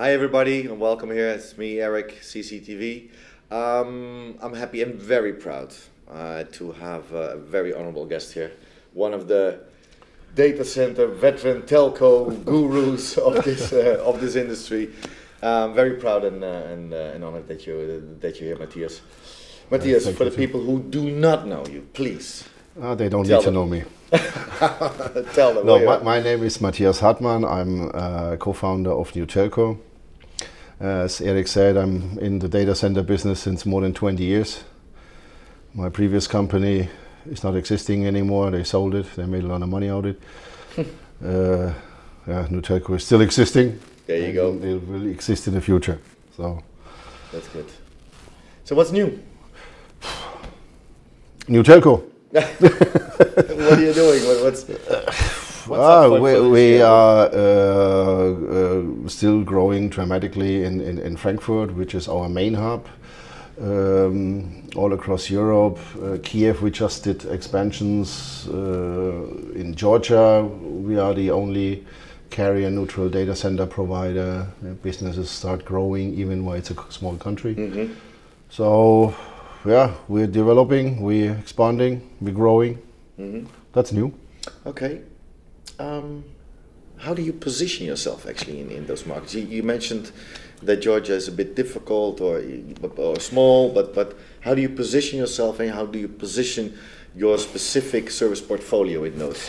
Hi everybody and welcome here. It's me, Eric, CCTV. I'm happy and very proud to have a very honorable guest here. One of the data center veteran telco gurus of this industry. Very proud and honored that you're here, Matthias. Matthias, for the people who do not know you, please. They don't need to know me. Tell them. No, my name is Matthias Hartmann. I'm co-founder of NewTelco. As Eric said, I'm in the data center business since more than 20 years. My previous company is not existing anymore. They sold it. They made a lot of money out of it. NewTelco is still existing. There you go. It will exist in the future. So that's good. So what's new? NewTelco. What are you doing? We are still growing dramatically in Frankfurt, which is our main hub. All across Europe, Kiev, we just did expansions. In Georgia, we are the only carrier-neutral data center provider. Businesses start growing even while it's a small country. Mm-hmm. So, yeah, we're developing, we're expanding, we're growing. Mm-hmm. That's new. Okay. How do you position yourself actually in those markets? You mentioned that Georgia is a bit difficult or small, but how do you position yourself and how do you position your specific service portfolio in those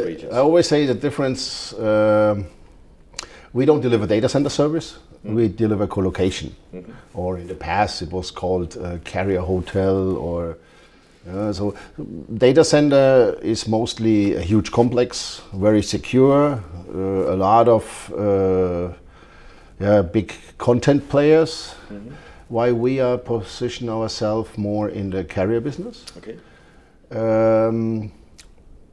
regions? I always say the difference, we don't deliver data center service, we deliver co-location. Mm-hmm. Or in the past it was called carrier hotel or so data center is mostly a huge complex, very secure, a lot of big content players. Mm-hmm. Why we are position ourselves more in the carrier business. Okay.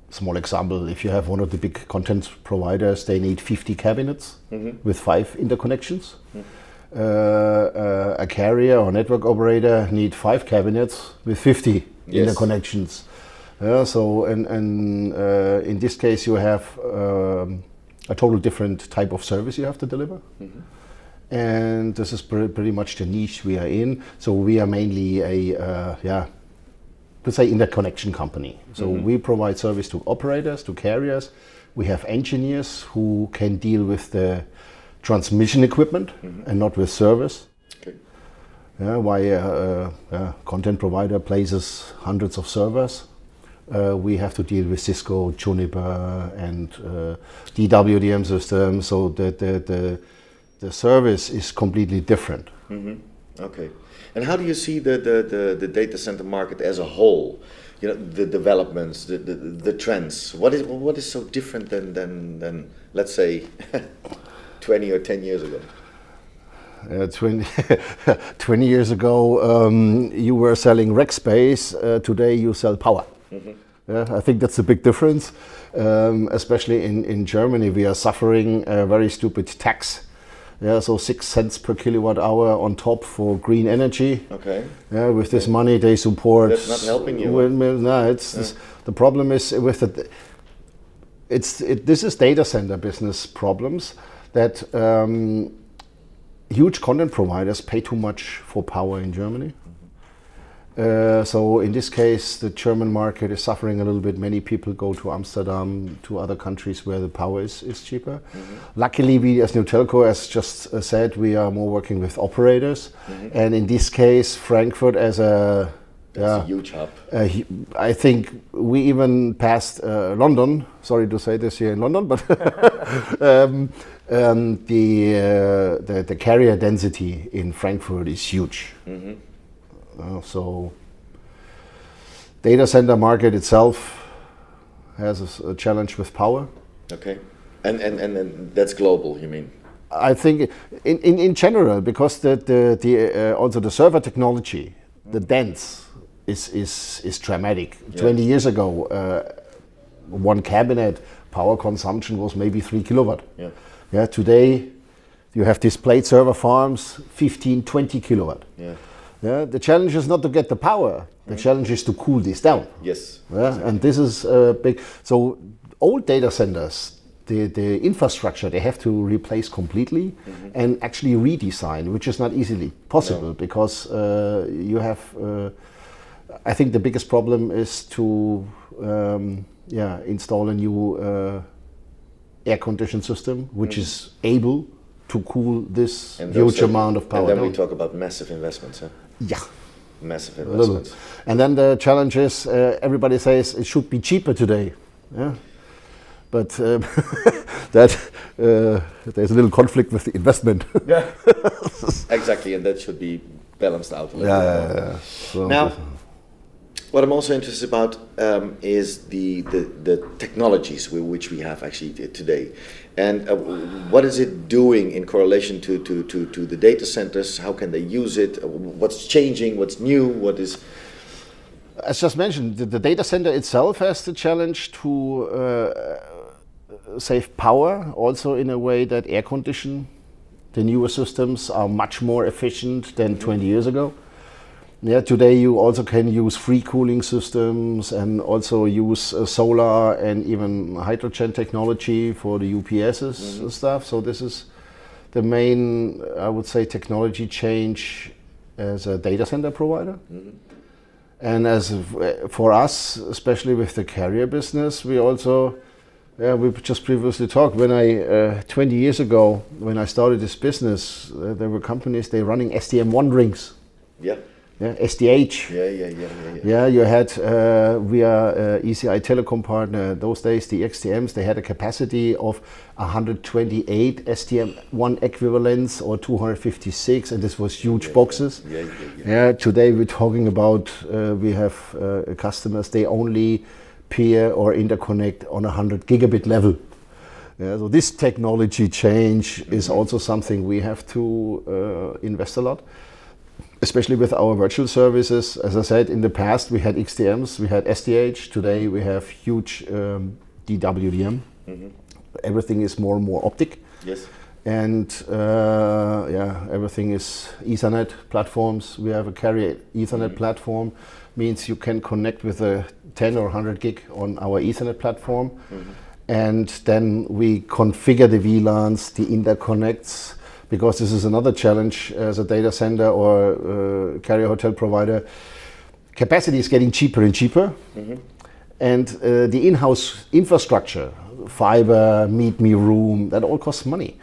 Small example, if you have one of the big content providers, they need 50 cabinets with 5 interconnections. A carrier or network operator need 5 cabinets with 50 interconnections. So in this case you have a total different type of service you have to deliver. Mm-hmm. And this is pretty much the niche we are in. So we are mainly a let's say interconnection company. So we provide service to operators, to carriers. We have engineers who can deal with the transmission equipment and not with service. Okay. Content provider places hundreds of servers. We have to deal with Cisco, Juniper, and DWDM systems. So the service is completely different. Mm-hmm. Okay. And how do you see the data center market as a whole? You know, the developments, the trends. What is so different than let's say 20 or 10 years ago? 20 years ago, you were selling rack space. Today, you sell power. Mm-hmm. I think that's a big difference. Especially in Germany, we are suffering a very stupid tax. So 6 cents per kilowatt hour on top for green energy. Okay. With this money, they support. That's not helping you. The problem is with this is data center business problems that huge content providers pay too much for power in Germany. So in this case, the German market is suffering a little bit. Many people go to Amsterdam, to other countries where the power is cheaper. Mm-hmm. Luckily, we as NewTelco, as just said, we are more working with operators. Mm-hmm. And in this case, Frankfurt as a huge hub. I think we even passed London. Sorry to say this here in London, but the carrier density in Frankfurt is huge. Mm-hmm. So data center market itself has a challenge with power. Okay. And that's global, you mean? I think in general, because also the server technology, the dense is dramatic. Yeah. 20 years ago, one cabinet power consumption was maybe 3 kilowatt. Yeah. Today you have displayed server farms 15, 20 kilowatt. Yeah. The challenge is not to get the power. The challenge is to cool this down. Yes. Exactly. And this is big. So old data centers the infrastructure they have to replace completely and actually redesign, which is not easily possible because you have. I think the biggest problem is to install a new air conditioning system which is able to cool this huge amount of power. And then we talk about massive investments, huh? Yeah. Massive investments. And then the challenge is everybody says it should be cheaper today. Yeah. But that there's a little conflict with the investment. Yeah. Exactly, and that should be balanced out a little bit. Yeah. So now, what I'm also interested about is the technologies which we have actually today, and what is it doing in correlation to the data centers? How can they use it? What's changing? What's new? What is? As just mentioned, the data center itself has the challenge to save power, also in a way that air condition, the newer systems are much more efficient than 20 years ago. Yeah, today you also can use free cooling systems and also use solar and even hydrogen technology for the UPSs and stuff. So this is the main, I would say, technology change as a data center provider. And as for us, especially with the carrier business, we also, we just previously talked, when 20 years ago, when I started this business, there were companies, they running STM1 rings. Yeah. Yeah, SDH. Yeah, you had, we are ECI telecom partner. Those days, the XTMs, they had a capacity of 128 STM1 equivalents or 256, and this was huge boxes. Yeah, today we're talking about, we have customers, they only peer or interconnect on 100 gigabit level. Yeah, so this technology change is also something we have to invest a lot. Especially with our virtual services. As I said, in the past we had XTMs, we had SDH, today we have huge DWDM. Everything is more and more optic. Yes. And everything is Ethernet platforms. We have a carrier Ethernet platform, means you can connect with a 10 or 100 gig on our Ethernet platform. And then we configure the VLANs, the interconnects, because this is another challenge as a data center or carrier hotel provider. Capacity is getting cheaper and cheaper. And the in-house infrastructure, fiber, meet me room, that all costs money.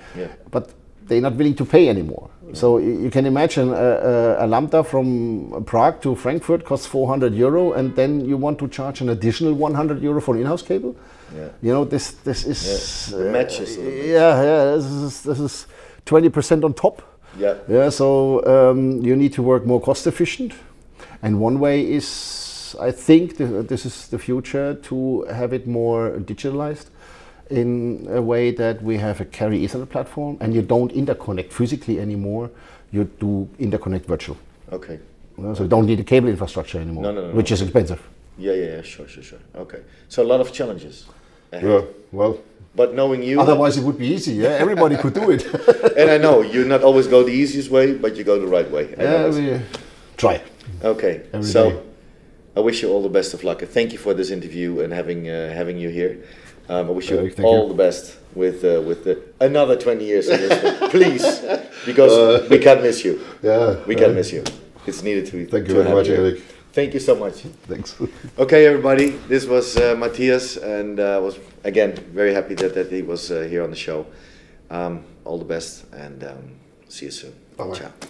But they're not willing to pay anymore. So you can imagine a Lambda from Prague to Frankfurt costs 400 euro, and then you want to charge an additional 100 euro for an in-house cable? You know, this is... It matches. This is 20% on top. So you need to work more cost efficient. And one way is, I think this is the future, to have it more digitalized in a way that we have a carrier Ethernet platform and you don't interconnect physically anymore, you do interconnect virtual. Okay. So you don't need a cable infrastructure anymore, which is expensive. Sure. Okay. So a lot of challenges ahead. Well. But knowing you... Otherwise it would be easy, everybody could do it. And I know, you not always go the easiest way, but you go the right way. We try. Okay, so I wish you all the best of luck. Thank you for this interview and having you here. I wish you all the best with another 20 years in this, please, because we can't miss you. We can't miss you. It's needed to. Thank you very much, Eric. Thank you so much. Thanks. Okay, everybody, this was Matthias, and I was again very happy that he was here on the show. All the best, and see you soon. Bye-bye. Ciao.